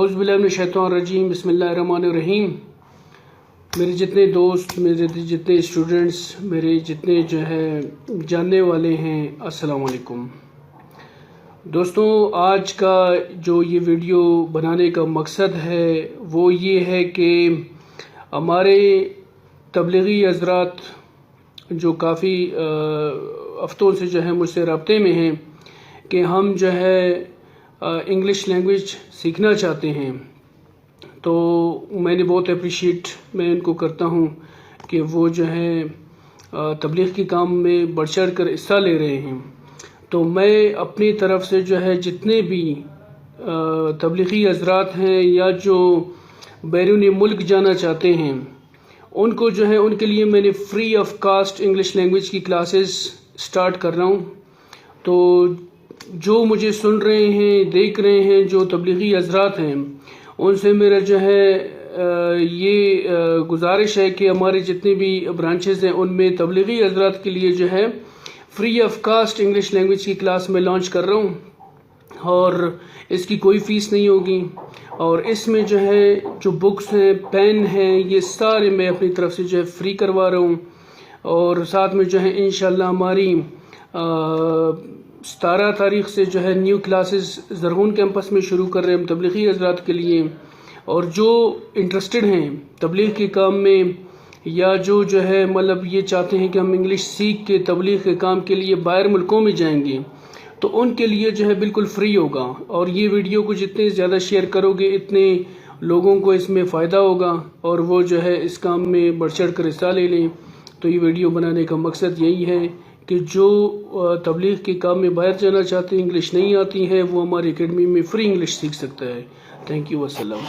औज़ु बिल्लाहि मिनश शैतानिर रजीम बिस्मिल्लाहिर्रहमानिर्रहीम। मेरे जितने दोस्त, मेरे जितने स्टूडेंट्स, मेरे जितने जो है जानने वाले हैं, अस्सलाम वालेकुम। दोस्तों, आज का जो ये वीडियो बनाने का मकसद है वो ये है कि हमारे तबलीगी हज़रात जो काफ़ी हफ्तों से जो है मुझसे रब्ते में हैं कि हम जो है इंग्लिश लैंग्वेज सीखना चाहते हैं, तो मैंने बहुत अप्रिशिएट मैं इनको करता हूँ कि वो जो है तबलीग के काम में बढ़ चढ़ कर हिस्सा ले रहे हैं। तो मैं अपनी तरफ से जो है जितने भी तबलीगी हज़रात हैं या जो बैरून मुल्क जाना चाहते हैं, उनको जो है उनके लिए मैंने free of cost English language की क्लासेस स्टार्ट कर रहा हूँ। तो जो मुझे सुन रहे हैं, देख रहे हैं, जो तबलीगी हज़रात हैं, उनसे मेरा जो है ये गुजारिश है कि हमारे जितने भी ब्रांचेज़ हैं उनमें तबलीगी हज़रात के लिए जो है free of cost English language की क्लास में लॉन्च कर रहा हूँ और इसकी कोई फ़ीस नहीं होगी। और इसमें जो है जो बुक्स हैं, पेन हैं, ये सारे मैं अपनी तरफ से जो है फ्री करवा रहा हूँ। और साथ में जो है इंशाल्लाह हमारी 17 तारीख़ से जो है न्यू क्लासेस ज़रगुन कैंपस में शुरू कर रहे हैं हम तबलीगी हज़रात के लिए। और जो इंटरेस्टेड हैं तबलीग के काम में या जो है मतलब ये चाहते हैं कि हम इंग्लिश सीख के तबलीग के काम के लिए बाहर मुल्कों में जाएंगे, तो उनके लिए जो है बिल्कुल फ्री होगा। और ये वीडियो को जितने ज़्यादा शेयर करोगे इतने लोगों को इसमें फ़ायदा होगा और वो जो है इस काम में बढ़ चढ़ कर हिस्सा ले लें। तो ये वीडियो बनाने का मकसद यही है कि जो तबलीग के काम में बाहर जाना चाहते हैं, इंग्लिश नहीं आती है, वो हमारी एकेडमी में फ्री इंग्लिश सीख सकता है। थैंक यू, अस्सलाम।